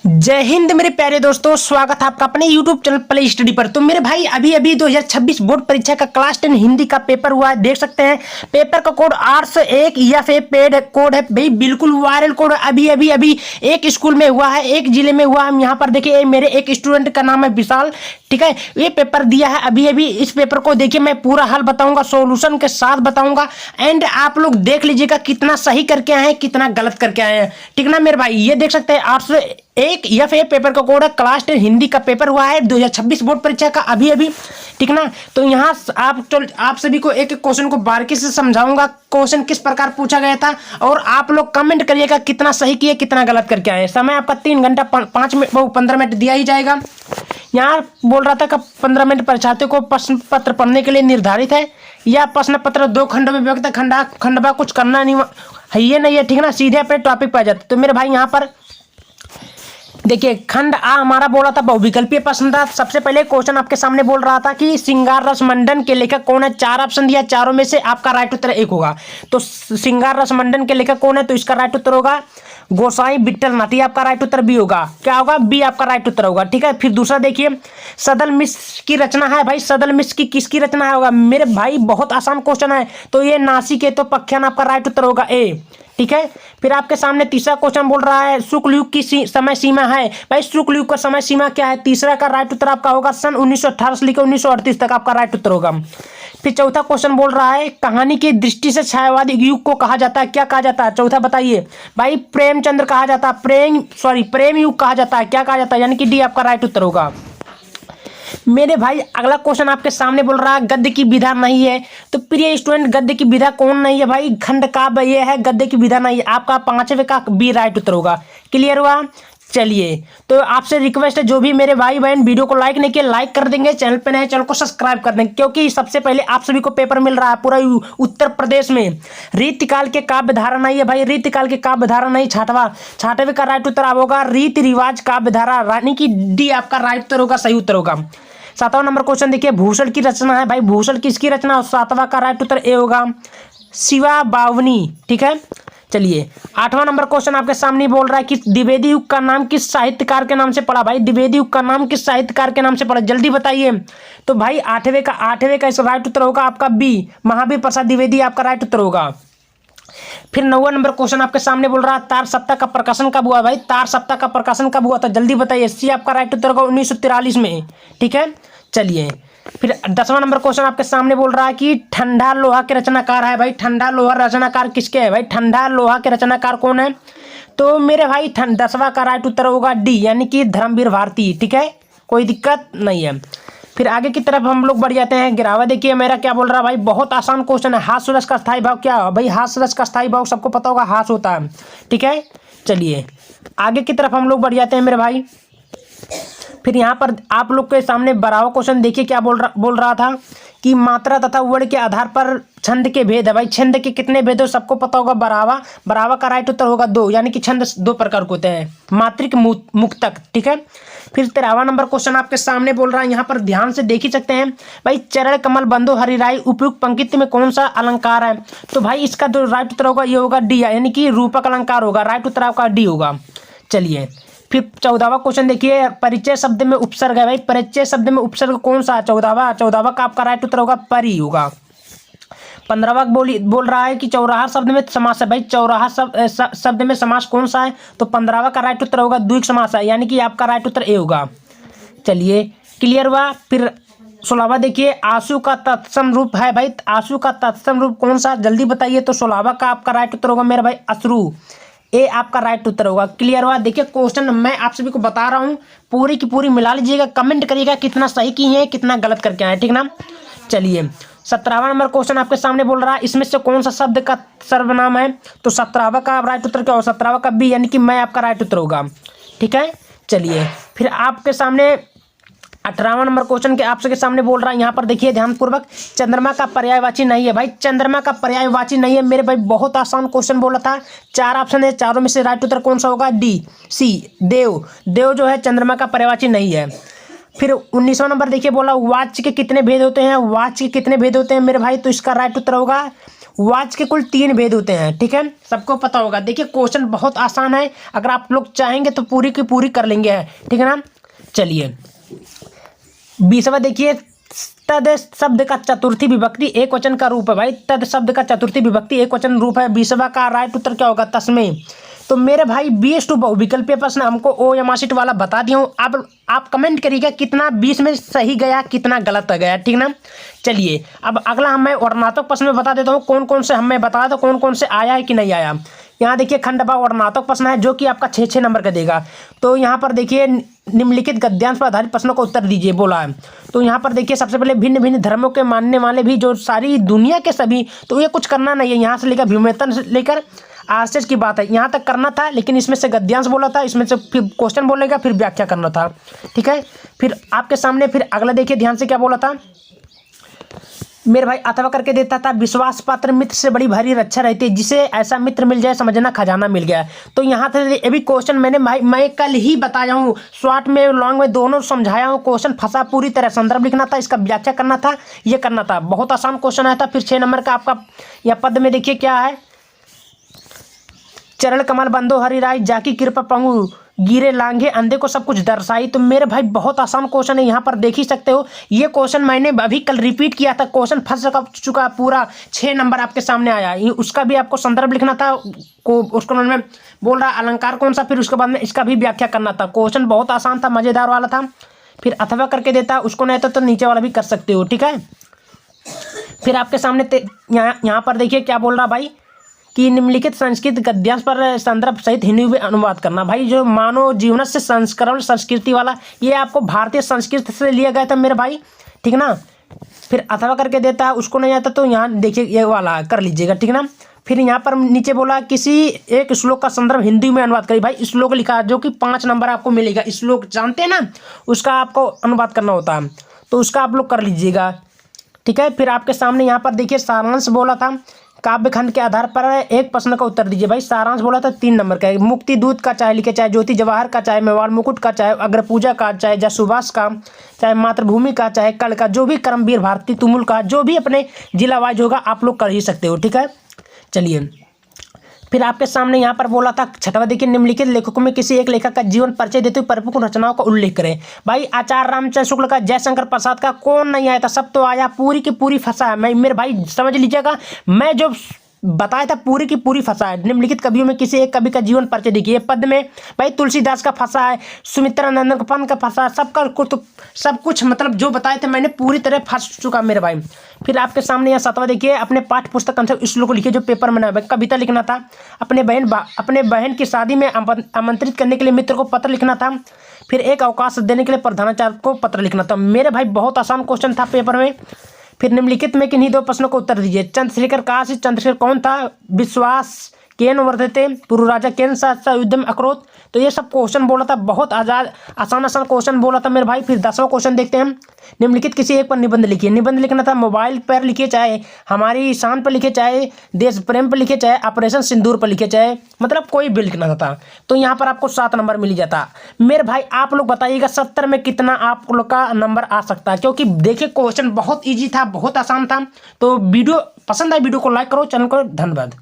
जय हिंद मेरे प्यारे दोस्तों, स्वागत है आपका अपने YouTube चैनल प्ले स्टडी पर। तो मेरे भाई अभी अभी 2026 बोर्ड परीक्षा का क्लास 10 हिंदी का पेपर हुआ है। देख सकते हैं पेपर का कोड 801 EFA पेड कोड है भाई, बिल्कुल वायरल कोड। अभी अभी अभी एक स्कूल में हुआ है, एक जिले में हुआ है। यहाँ पर देखिए मेरे एक स्टूडेंट का नाम है विशाल, ठीक है। ये पेपर दिया है अभी अभी। इस पेपर को देखिए मैं पूरा हल बताऊंगा, सॉल्यूशन के साथ बताऊंगा। एंड आप लोग देख लीजिएगा कितना सही करके आए हैं, कितना गलत करके आए हैं, ठीक ना मेरे भाई। ये देख सकते हैं 801 EFA पेपर का कोड है। क्लास 10 हिंदी का पेपर हुआ है 2026 बोर्ड परीक्षा का अभी अभी, ठीक ना। तो यहाँ आप सभी को एक एक क्वेश्चन को बारीकी से समझाऊंगा, क्वेश्चन किस प्रकार पूछा गया था। और आप लोग कमेंट करिएगा कितना सही किए, कितना गलत करके आए। समय आपका 3 घंटा 15 मिनट दिया ही जाएगा। यहाँ बोल रहा था कि 15 मिनट परीक्षार्थियों को प्रश्न पत्र पढ़ने के लिए निर्धारित है। यह प्रश्न पत्र 2 खंडों में विभक्त है। खंडवा कुछ करना नहीं है, ये नहीं है, ठीक ना। सीधे अपने टॉपिक पर आ जाते। तो मेरे भाई यहाँ पर देखिए खंड आ हमारा बोला था बहुविकल्पीय प्रश्न था। सबसे पहले क्वेश्चन आपके सामने बोल रहा था कि श्रृंगार रस मंडन के लेखक कौन है। 4 ऑप्शन दिया, चारों में से आपका राइट उत्तर एक होगा। तो श्रृंगार रस मंडन के लेखक कौन है, तो इसका राइट उत्तर होगा गोसाई विट्ठल नाथ। आपका राइट उत्तर बी होगा। क्या होगा, बी आपका राइट उत्तर होगा, ठीक है। फिर दूसरा देखिए सदल मिश्र की रचना है भाई। सदल मिश्र की किसकी रचना होगा मेरे भाई, बहुत आसान क्वेश्चन है। तो ये नासिक है, तो पख्यान आपका राइट उत्तर होगा ए, ठीक है। फिर आपके सामने तीसरा क्वेश्चन बोल रहा है शुक्ल युग की समय सीमा है भाई। शुक्ल युग का समय सीमा क्या है, तीसरा का राइट उत्तर आपका होगा सन 1918 से लेकर 1938 तक आपका राइट उत्तर होगा। फिर चौथा क्वेश्चन बोल रहा है कहानी की दृष्टि से छायावादी युग को कहा जाता है। क्या कहा जाता है, चौथा बताइए भाई। प्रेमचंद्र कहा जाता है, प्रेम युग कहा जाता है। क्या कहा जाता है, यानी कि डी आपका राइट उत्तर होगा मेरे भाई। अगला क्वेश्चन आपके सामने बोल रहा है गद्य की विधा नहीं है। तो प्रिय स्टूडेंट, गद्य की विधा कौन नहीं है भाई, खंड काव्य ये है, गद्य की विधा नहीं है। आपका 5वें का बी राइट उत्तर होगा। क्लियर हुआ। चलिए तो आपसे रिक्वेस्ट है, जो भी मेरे भाई बहन वीडियो को लाइक नहीं किया लाइक कर देंगे, चैनल पे नए चैनल को सब्सक्राइब कर देंगे, क्योंकि सबसे पहले आप सभी को पेपर मिल रहा है पूरा उत्तर प्रदेश में। रीतिकाल के काव्य धारा नहीं है भाई, रीतिकाल के काव्य धारा नहीं। 6वें का राइट उत्तर होगा रीति रिवाज काव्य धारा, यानी कि डी आपका राइट उत्तर होगा, सही उत्तर होगा। 7वां नंबर क्वेश्चन देखिए भूषण की रचना है भाई। भूषण किसकी रचना, 7वां का राइट उत्तर ए होगा शिवा बावनी, ठीक है। चलिए 8वां नंबर क्वेश्चन आपके सामने बोल रहा है कि द्विवेदी युग का नाम किस साहित्यकार के नाम से पड़ा भाई। द्विवेदी युग का नाम किस साहित्यकार के नाम से पड़ा, जल्दी बताइए। तो भाई 8वें का इसका राइट उत्तर होगा आपका बी महावीर प्रसाद द्विवेदी, आपका राइट उत्तर होगा। फिर 9वां नंबर क्वेश्चन आपके सामने बोल रहा है तार सप्ताह का प्रकाशन कब हुआ भाई। तार सप्ताह का प्रकाशन कब हुआ था, जल्दी बताइए। सी आपका राइट उत्तर होगा 1943 में, ठीक है। चलिए फिर 10वां नंबर क्वेश्चन आपके सामने बोल रहा है कि ठंडा लोहा के रचनाकार है भाई। ठंडा लोहा रचनाकार किसके है भाई, ठंडा लोहा के रचनाकार कौन है। तो मेरे भाई 10वां का राइट उत्तर होगा डी, यानी कि धर्मवीर भारती, ठीक है, कोई दिक्कत नहीं है। फिर आगे की तरफ हम लोग बढ़ जाते हैं। गिरावा देखिए मेरा क्या बोल रहा है भाई, बहुत आसान क्वेश्चन है। हास्य रस का स्थायी भाव क्या है भाई, हास्य रस का स्थायी भाव सबको पता होगा, हास होता है, ठीक है। चलिए आगे की तरफ हम लोग बढ़ जाते हैं मेरे भाई। फिर यहाँ पर आप लोग के सामने 12वां क्वेश्चन देखिए क्या बोल रहा था कि मात्रा तथा वर्ण के आधार पर छंद के भेद है भाई। छंद के कितने भेद हो सबको पता होगा, बरावा का राइट उत्तर होगा 2, यानी कि छंद 2 प्रकार के होते हैं, मात्रिक मुक्तक, ठीक है। फिर 13वां नंबर क्वेश्चन आपके सामने बोल रहा है, यहाँ पर ध्यान से देख ही सकते हैं भाई। चरण कमल बंधु हरिराई उपयुक्त पंक्ति में कौन सा अलंकार है। तो भाई इसका जो राइट उत्तर होगा ये होगा डी, यानी कि रूपक अलंकार होगा, राइट उत्तर आपका डी होगा। चलिए फिर 14वां क्वेश्चन देखिए परिचय शब्द में उपसर्ग है भाई। परिचय शब्द में उपसर्ग कौन सा है, 14वां का आपका राइट उत्तर होगा परी होगा। 15वां बोल रहा है कि चौराहा शब्द में समास है भाई। चौराहा शब्द में समास कौन सा है, तो 15वां का राइट उत्तर होगा द्विग समास है, यानी कि आपका राइट उत्तर ए होगा। चलिए क्लियर हुआ। फिर 16वां देखिए आंसू का तत्सम रूप है भाई। आंसू का तत्सम रूप कौन सा, जल्दी बताइए। तो 16वां का आपका राइट उत्तर होगा मेरा भाई अश्रु, ए आपका राइट उत्तर होगा। क्लियर हुआ। देखिए क्वेश्चन मैं आप सभी को बता रहा हूँ, पूरी की पूरी मिला लीजिएगा, कमेंट करिएगा कितना सही किए हैं, कितना गलत करके आए, ठीक ना। चलिए 17वां नंबर क्वेश्चन आपके सामने बोल रहा है इसमें से कौन सा शब्द का सर्वनाम है। तो 17वां का राइट उत्तर क्या होगा, 17वां का बी, यानी कि मैं आपका राइट उत्तर होगा, ठीक है। चलिए फिर आपके सामने 18वां नंबर क्वेश्चन के आपके सामने बोल रहा है, यहाँ पर देखिए ध्यानपूर्वक, चंद्रमा का पर्यायवाची नहीं है भाई। चंद्रमा का पर्यायवाची नहीं है मेरे भाई, बहुत आसान क्वेश्चन बोला था। 4 ऑप्शन है, चारों में से राइट उत्तर कौन सा होगा, डी सी देव जो है चंद्रमा का पर्यायवाची नहीं है। फिर 19वां नंबर देखिए बोला वाच्य के कितने भेद होते हैं। वाच्य के कितने भेद होते हैं मेरे भाई, तो इसका राइट उत्तर होगा वाच के कुल 3 भेद होते हैं, ठीक है, सबको पता होगा। देखिए क्वेश्चन बहुत आसान है, अगर आप लोग चाहेंगे तो पूरी की पूरी कर लेंगे, ठीक है ना। चलिए 20वां देखिए, तद शब्द का चतुर्थी विभक्ति एक वचन का रूप है भाई। तद शब्द का चतुर्थी विभक्ति एक वचन रूप है। 20वां का राइट उत्तर क्या होगा? तस्मै। तो मेरे भाई 20 बहुविकल्पीय प्रश्न हमको ओ एम सीट वाला बता दिया हूँ। अब आप कमेंट करिएगा कितना 20 में सही गया, कितना गलत गया, ठीक ना। चलिए अब अगला हमें वर्णनात्मक प्रश्न में बता देता हूँ कौन कौन से हमें बता दो कौन कौन से आया है कि नहीं आया। यहाँ देखिए खंडवा वर्णनात्मक प्रश्न है जो कि आपका 6-6 नंबर का देगा। तो यहाँ पर देखिए निम्नलिखित गद्यांश पर आधारित प्रश्नों का उत्तर दीजिए बोला है। तो यहाँ पर देखिए सबसे पहले भिन्न भिन्न धर्मों के मानने वाले भी जो सारी दुनिया के सभी, तो ये कुछ करना नहीं है, यहाँ से लेकर भूमितन से लेकर आश्चर्य की बात है यहाँ तक करना था, लेकिन इसमें से गद्यांश बोला था, इसमें से फिर क्वेश्चन बोलेगा, फिर व्याख्या करना था, ठीक है। फिर आपके सामने फिर अगला देखिए ध्यान से क्या बोला था मेरे भाई, अथवा करके देता था, विश्वास पात्र मित्र से बड़ी भारी रक्षा रहती है, जिसे ऐसा मित्र मिल जाए समझना खजाना मिल गया। तो यहाँ से ये भी क्वेश्चन मैंने भाई मैं कल ही बताया हूँ, शॉर्ट में लॉन्ग में दोनों समझाया हूँ। क्वेश्चन फंसा पूरी तरह, संदर्भ लिखना था, इसका व्याख्या करना था, ये करना था। बहुत आसान क्वेश्चन आया था। फिर 6 नंबर का आपका यह पद में देखिए क्या है, चरण कमल बंदो हरि राय, जाकी कृपा पंगु गिरे लांघे अंधे को सब कुछ दर्शाई। तो मेरे भाई बहुत आसान क्वेश्चन है, यहाँ पर देख ही सकते हो। ये क्वेश्चन मैंने अभी कल रिपीट किया था, क्वेश्चन फंस चुका पूरा। 6 नंबर आपके सामने आया, उसका भी आपको संदर्भ लिखना था, उसको मैं बोल रहा अलंकार कौन सा, फिर उसके बाद में इसका भी व्याख्या करना था। क्वेश्चन बहुत आसान था, मजेदार वाला था। फिर अथवा करके देता, उसको नहीं तो नीचे वाला भी कर सकते हो, ठीक है। फिर आपके सामने यहाँ पर देखिए क्या बोल रहा भाई कि निम्नलिखित संस्कृत गद्यांश पर संदर्भ सहित हिंदी में अनुवाद करना। भाई जो मानव जीवन से संस्करण संस्कृति वाला, ये आपको भारतीय संस्कृति से लिया गया था मेरे भाई, ठीक ना। फिर अथवा करके देता है, उसको नहीं आता तो यहाँ देखिए ये वाला कर लीजिएगा, ठीक ना। फिर यहाँ पर नीचे बोला किसी एक श्लोक का संदर्भ हिंदी में अनुवाद करिए। भाई श्लोक लिखा जो कि 5 नंबर आपको मिलेगा। श्लोक जानते हैं ना, उसका आपको अनुवाद करना होता है, तो उसका आप लोग कर लीजिएगा, ठीक है। फिर आपके सामने यहाँ पर देखिए सारांश बोला था, काव्य खंड के आधार पर एक प्रश्न का उत्तर दीजिए। भाई सारांश बोला था 3 नंबर का, मुक्ति दूत का चाहे लिखे, चाहे ज्योति जवाहर का, चाहे मेवाड़ मुकुट का, चाहे अग्रपूजा का, चाहे जसुभाष का, चाहे मातृभूमि का, चाहे कल का, जो भी कर्मवीर भारती तुमुल का, जो भी अपने जिला वाइज होगा आप लोग कर ही सकते हो, ठीक है। चलिए फिर आपके सामने यहाँ पर बोला था 6वां देखिए, निम्नलिखित लेखकों में किसी एक लेखक का जीवन परिचय देते हुए परिपूर्ण रचनाओं का उल्लेख करें। भाई आचार्य रामचंद्र शुक्ल का, जयशंकर प्रसाद का, कौन नहीं आया था, सब तो आया, पूरी की पूरी फंसा है। मैं मेरे भाई समझ लीजिएगा, मैं जो बताया था पूरी की पूरी फंसा है। निम्नलिखित कवियों में किसी एक कवि का जीवन परिचय देखिए। पद में भाई तुलसीदास का फंसा है, सुमित्रा नंदन पंत का फंसा है, सबका सब कुछ मतलब जो बताए थे मैंने पूरी तरह फंस चुका मेरे भाई। फिर आपके सामने यहाँ 7वां देखिए, अपने पाठ्य पुस्तक अनुसार श्लोक को लिखिए जो पेपर में ना। कविता लिखना था, अपने बहन की शादी में आमंत्रित करने के लिए मित्र को पत्र लिखना था, फिर एक अवकाश देने के लिए प्रधानाचार्य को पत्र लिखना था। मेरे भाई बहुत आसान क्वेश्चन था पेपर में। फिर निम्नलिखित में किन्हीं 2 प्रश्नों को उत्तर दीजिए। चंद्रशेखर काशी चंद्रशेखर कौन था? विश्वास केन वर्धते, पूर्व राजा केन साथ युद्धम अक्रोध। तो ये सब क्वेश्चन बोला था, बहुत आसान क्वेश्चन बोला था मेरे भाई। फिर 10वां क्वेश्चन देखते हैं, निम्नलिखित किसी एक पर निबंध लिखिए। निबंध लिखना था मोबाइल पर लिखिए, चाहे हमारी शान पर लिखे, चाहे देश प्रेम पर लिखे, चाहे ऑपरेशन सिंदूर पर लिखे, चाहे मतलब कोई भी लिखना था। तो यहाँ पर आपको 7 नंबर मिल जाता। मेरे भाई आप लोग बताइएगा 70 में कितना आप लोग का नंबर आ सकता है, क्योंकि देखिए क्वेश्चन बहुत ईजी था, बहुत आसान था। तो वीडियो पसंद आए वीडियो को लाइक करो, चैनल को धन्यवाद।